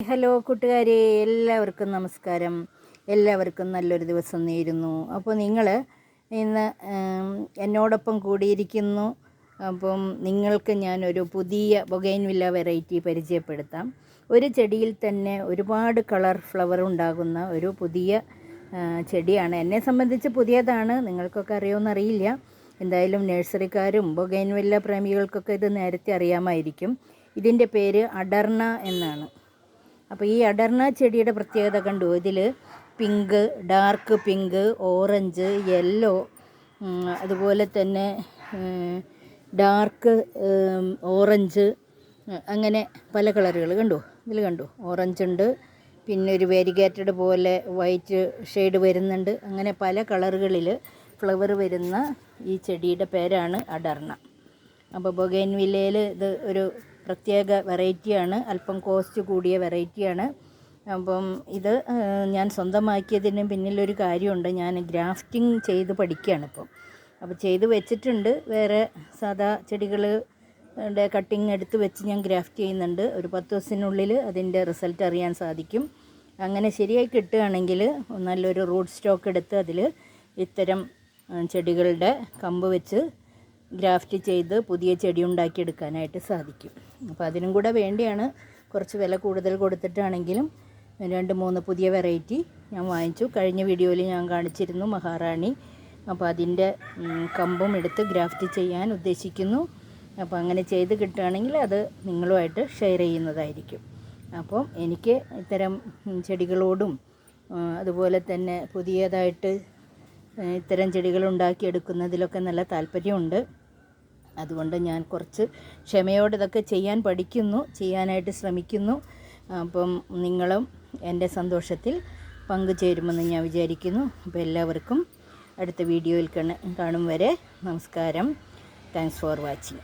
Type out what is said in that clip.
Hello കൂട്ടുകാരെ, എല്ലാവർക്കും നമസ്കാരം. എല്ലാവർക്കും നല്ലൊരു ദിവസം നേരുന്നു. അപ്പോൾ നിങ്ങൾ ഇന്ന് എന്നോടൊപ്പം കൂടിയിരിക്കുന്നു. അപ്പം നിങ്ങൾക്ക് ഞാനൊരു പുതിയ ബൊഗൈൻവില്ല വെറൈറ്റി പരിചയപ്പെടുത്താം. ഒരു ചെടിയിൽ തന്നെ ഒരുപാട് കളർ ഫ്ലവർ ഉണ്ടാകുന്ന ഒരു പുതിയ ചെടിയാണ്. എന്നെ സംബന്ധിച്ച് പുതിയതാണ്, നിങ്ങൾക്കൊക്കെ അറിയുമെന്നറിയില്ല. എന്തായാലും നഴ്സറിക്കാരും ബൊഗൈൻവില്ല പ്രേമികൾക്കൊക്കെ ഇത് നേരത്തെ അറിയാമായിരിക്കും. ഇതിൻ്റെ പേര് അഡർണ എന്നാണ്. അപ്പോൾ ഈ അഡർണ ചെടിയുടെ പ്രത്യേകത കണ്ടു. ഇതിൽ pink, dark pink, orange, yellow, അതുപോലെ തന്നെ ഡാർക്ക് ഓറഞ്ച്, അങ്ങനെ പല കളറുകൾ കണ്ടു. ഇതിൽ കണ്ടു, ഓറഞ്ച് ഉണ്ട്, പിന്നെ ഒരു വേരിഗേറ്റഡ് പോലെ വൈറ്റ് ഷെയ്ഡ് വരുന്നുണ്ട്. അങ്ങനെ പല കളറുകളിൽ ഫ്ലവർ വരുന്ന ഈ ചെടിയുടെ പേരാണ് അഡർണ. അപ്പോൾ ബൊഗൈൻവില്ലയിൽ ഇത് ഒരു പ്രത്യേക വെറൈറ്റിയാണ്, അല്പം കോസ്റ്റ് കൂടിയ വെറൈറ്റിയാണ്. അപ്പം ഇത് ഞാൻ സ്വന്തമാക്കിയതിന് പിന്നിലൊരു കാര്യമുണ്ട്. ഞാൻ ഗ്രാഫ്റ്റിംഗ് ചെയ്ത് പഠിക്കുകയാണ് ഇപ്പോൾ. അപ്പോൾ ചെയ്ത് വെച്ചിട്ടുണ്ട്. വേറെ സാധാ ചെടികളുടെ കട്ടിങ് എടുത്ത് വെച്ച് ഞാൻ ഗ്രാഫ്റ്റ് ചെയ്യുന്നുണ്ട്. ഒരു 10 ദിവസത്തിനുള്ളിൽ അതിൻ്റെ റിസൾട്ട് അറിയാൻ സാധിക്കും. അങ്ങനെ ശരിയായി കിട്ടുകയാണെങ്കിൽ നല്ലൊരു റൂട്ട് സ്റ്റോക്ക് എടുത്ത് അതിൽ ഇത്തരം ചെടികളുടെ കമ്പ് വെച്ച് ഗ്രാഫ്റ്റ് ചെയ്ത് പുതിയ ചെടി ഉണ്ടാക്കിയെടുക്കാനായിട്ട് സാധിക്കും. അപ്പോൾ അതിനും കൂടെ വേണ്ടിയാണ് കുറച്ച് വില കൂടുതൽ കൊടുത്തിട്ടാണെങ്കിലും 2-3 പുതിയ വെറൈറ്റി ഞാൻ വാങ്ങിച്ചു. കഴിഞ്ഞ വീഡിയോയിൽ ഞാൻ കാണിച്ചിരുന്നു മഹാറാണി. അപ്പോൾ അതിൻ്റെ കമ്പും എടുത്ത് ഗ്രാഫ്റ്റ് ചെയ്യാൻ ഉദ്ദേശിക്കുന്നു. അപ്പോൾ അങ്ങനെ ചെയ്ത് കിട്ടുകയാണെങ്കിൽ അത് നിങ്ങളുമായിട്ട് ഷെയർ ചെയ്യുന്നതായിരിക്കും. അപ്പോൾ എനിക്ക് ഇത്തരം ചെടികളോടും അതുപോലെ തന്നെ പുതിയതായിട്ട് ഇത്തരം ചെടികൾ ഉണ്ടാക്കിയെടുക്കുന്നതിലൊക്കെ നല്ല താല്പര്യമുണ്ട്. അതുകൊണ്ട് ഞാൻ കുറച്ച് ക്ഷമയോടെ ഇതൊക്കെ ചെയ്യാനായിട്ട് ശ്രമിക്കുന്നു. അപ്പം നിങ്ങളും എൻ്റെ സന്തോഷത്തിൽ പങ്കുചേരുമെന്ന് ഞാൻ വിചാരിക്കുന്നു. അപ്പോൾ എല്ലാവർക്കും അടുത്ത വീഡിയോയിൽ കാണും വരെ നമസ്കാരം. Thanks for watching.